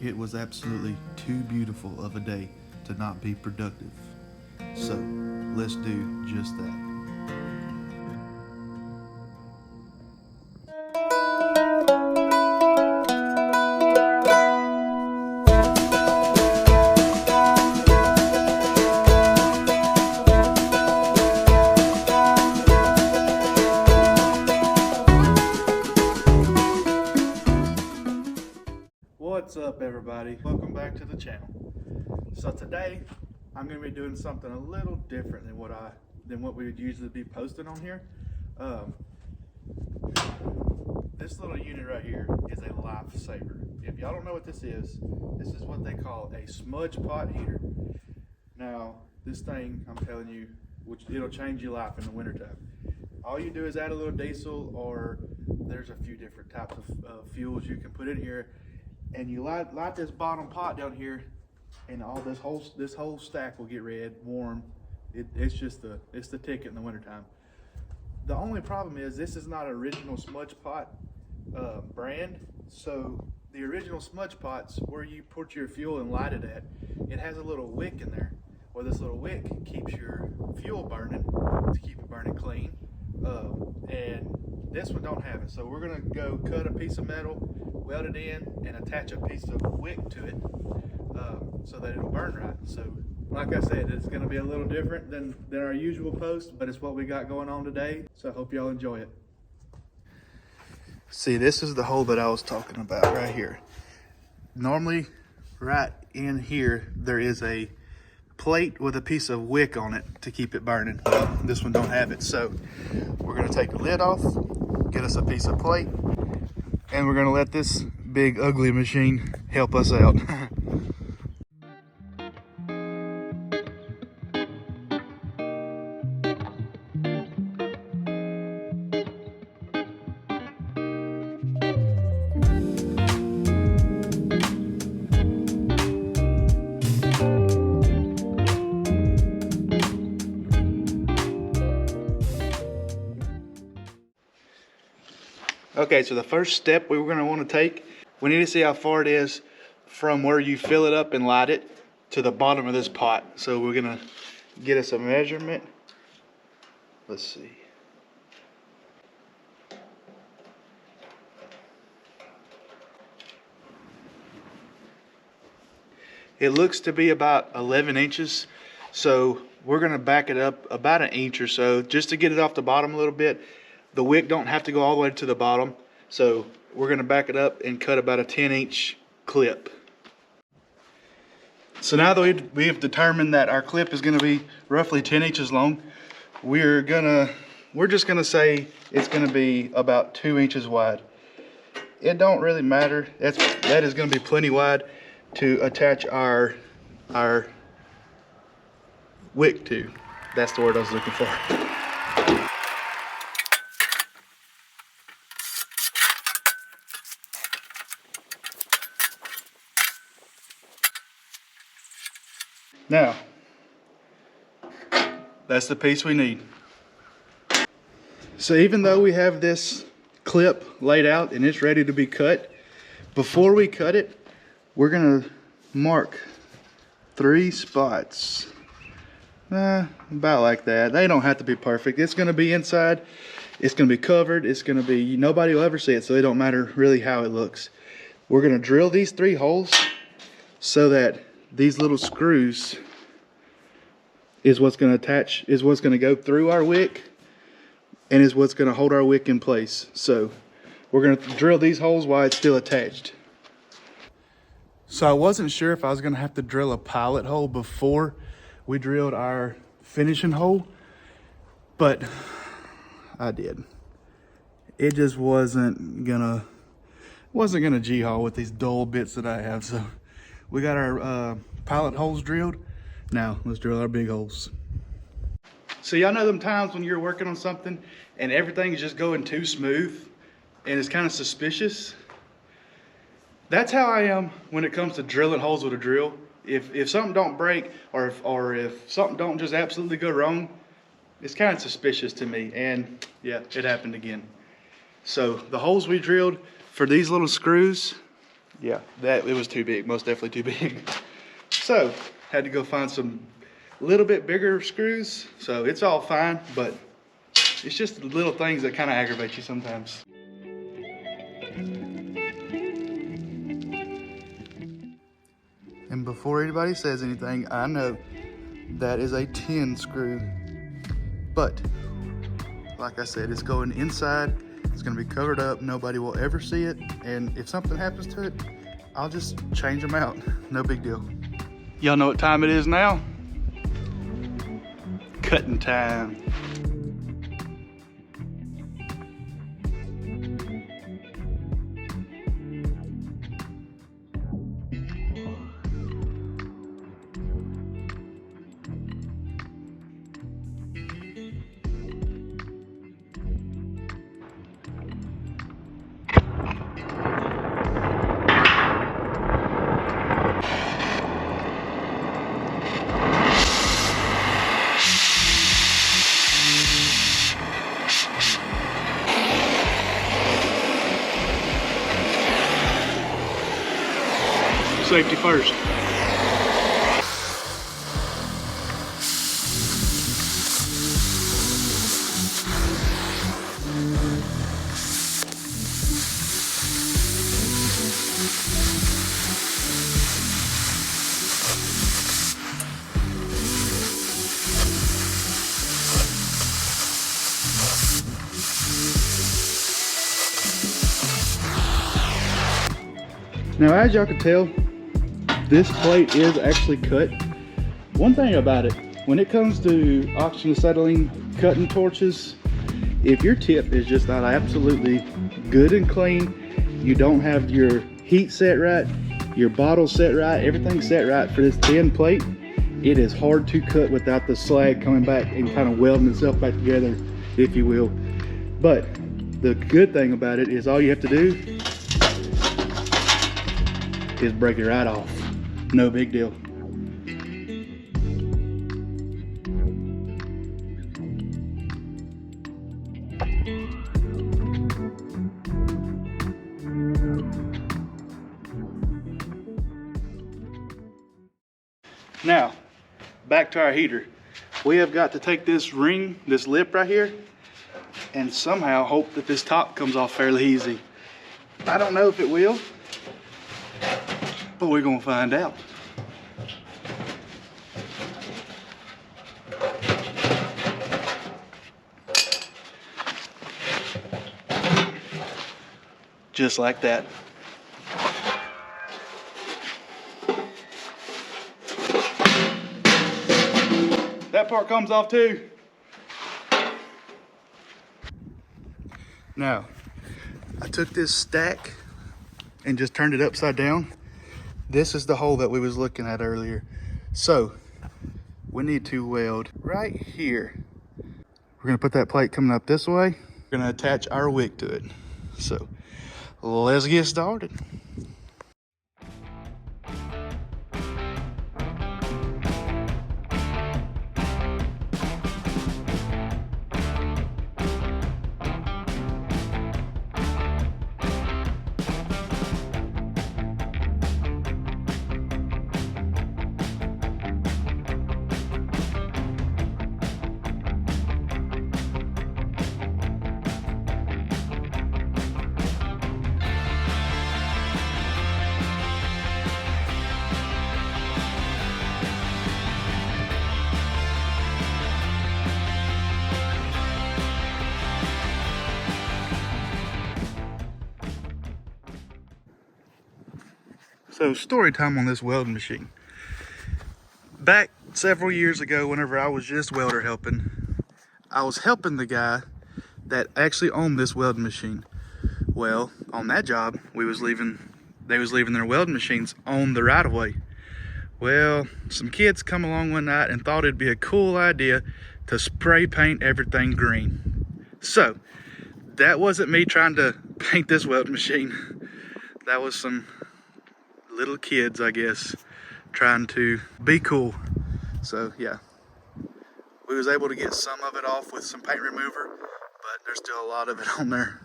It was absolutely too beautiful of a day to not be productive. So, let's do just that. What's up, everybody? Welcome back to the channel. So today I'm going to be doing something a little different than what we would usually be posting on here. This little unit right here is a lifesaver. If y'all don't know what this is what they call a smudge pot heater. Now, this thing, I'm telling you, it'll change your life in the wintertime. All you do is add a little diesel, or there's a few different types of fuels you can put in here, and you light this bottom pot down here, and all this whole stack will get red, warm. It's the ticket in the wintertime. The only problem is this is not an original Smudge pot brand. So the original Smudge pots, where you put your fuel and light it at, it has a little wick in there. Well, this little wick keeps your fuel burning to keep it burning clean. And this one don't have it. So we're gonna go cut a piece of metal, weld it in, and attach a piece of wick to it so that it'll burn right. So like I said, it's gonna be a little different than our usual post, but it's what we got going on today. So I hope y'all enjoy it. See, this is the hole that I was talking about right here. Normally, right in here, there is a plate with a piece of wick on it to keep it burning. Well, this one don't have it, so we're gonna take the lid off, get us a piece of plate, and we're gonna let this big ugly machine help us out. Okay, so the first step we were going to want to take, we need to see how far it is from where you fill it up and light it to the bottom of this pot. So we're going to get us a measurement. Let's see. It looks to be about 11 inches. So we're going to back it up about an inch or so just to get it off the bottom a little bit. The wick don't have to go all the way to the bottom, so we're going to back it up and cut about a 10-inch clip. So now that we have determined that our clip is going to be roughly 10 inches long, we're just going to say it's going to be about 2 inches wide. It don't really matter. That is going to be plenty wide to attach our wick to. That's the word I was looking for. Now, that's the piece we need. So even though we have this clip laid out and it's ready to be cut, before we cut it, we're gonna mark 3 spots. About like that. They don't have to be perfect. It's gonna be inside, it's gonna be covered, it's gonna be, nobody will ever see it, so it don't matter really how it looks. We're gonna drill these 3 holes so that these little screws is what's going to attach, is what's going to go through our wick, and is what's going to hold our wick in place. So we're going to drill these holes while it's still attached. So I wasn't sure if I was going to have to drill a pilot hole before we drilled our finishing hole, but I did. It just wasn't gonna G-hole with these dull bits that I have. So we got our pilot holes drilled. Now let's drill our big holes. So y'all know them times when you're working on something and everything is just going too smooth and it's kind of suspicious? That's how I am when it comes to drilling holes with a drill. If something don't break, or if something don't just absolutely go wrong, it's kind of suspicious to me. And yeah, it happened again. So the holes we drilled for these little screws Yeah, that it was too big, most definitely too big. So had to go find some little bit bigger screws. So it's all fine, but it's just the little things that kind of aggravate you sometimes. And before anybody says anything, I know that is a 10 screw, but like I said, it's going inside. It's gonna be covered up. Nobody will ever see it. And if something happens to it, I'll just change them out. No big deal. Y'all know what time it is now? Cutting time. Safety first. Now, as y'all can tell, this plate is actually cut. One thing about it, when it comes to oxygen acetylene cutting torches, if your tip is just not absolutely good and clean, you don't have your heat set right, your bottle set right, everything set right for this thin plate, it is hard to cut without the slag coming back and kind of welding itself back together, if you will. But the good thing about it is all you have to do is break it right off. No big deal. Now, back to our heater. We have got to take this ring, this lip right here, and somehow hope that this top comes off fairly easy. I don't know if it will, but we're gonna find out. Just like that. That part comes off too. Now, I took this stack and just turned it upside down. This is the hole that we was looking at earlier. So, we need to weld right here. We're gonna put that plate coming up this way. We're gonna attach our wick to it. So, let's get started. So, story time on this welding machine. Back several years ago, whenever I was just welder helping, I was helping the guy that actually owned this welding machine. Well, on that job, they was leaving their welding machines on the right of way. Well, some kids come along one night and thought it'd be a cool idea to spray paint everything green. So, that wasn't me trying to paint this welding machine. That was some little kids, I guess, trying to be cool. So yeah, we was able to get some of it off with some paint remover, but there's still a lot of it on there.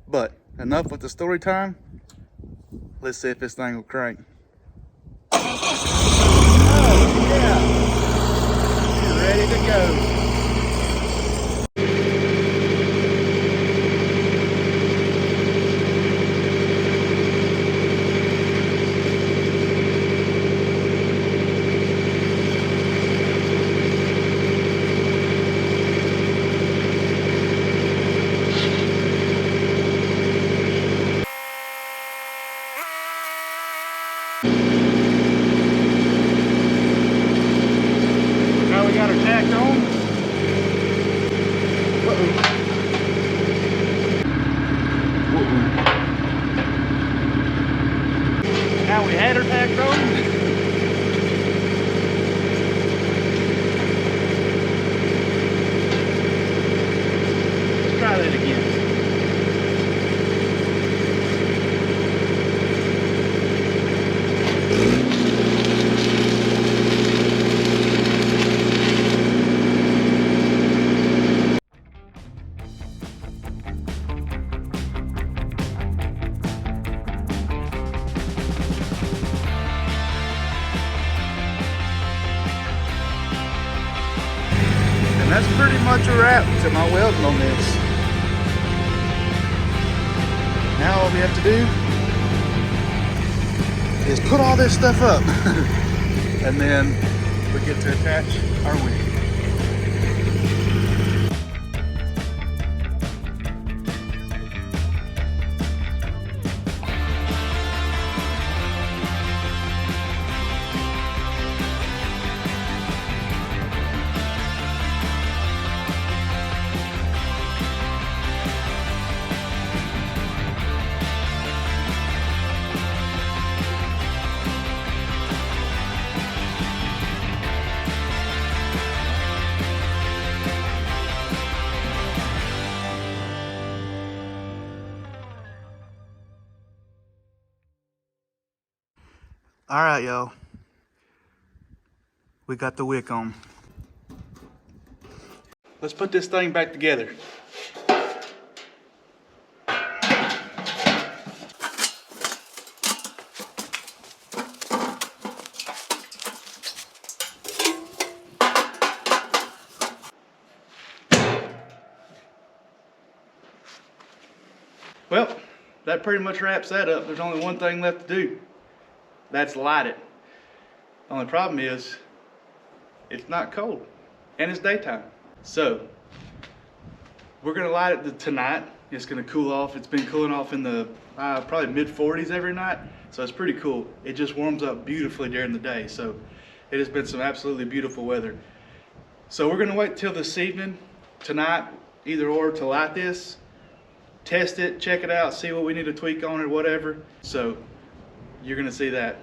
But enough with the story time. Let's see if this thing will crank. Oh yeah, you're ready to go. Now we got her tacked on. Now we had her tacked on. Let's try that again. And that's pretty much a wrap to my welding on this. Now all we have to do is put all this stuff up and then we get to attach our wick. All right, y'all. We got the wick on. Let's put this thing back together. Well, that pretty much wraps that up. There's only one thing left to do. That's light it. The only problem is it's not cold and it's daytime. So we're gonna light it tonight. It's gonna cool off. It's been cooling off in the probably mid 40s every night. So it's pretty cool. It just warms up beautifully during the day. So it has been some absolutely beautiful weather. So we're gonna wait till this evening, tonight, either or, to light this, test it, check it out, see what we need to tweak on it, whatever. So you're gonna see that.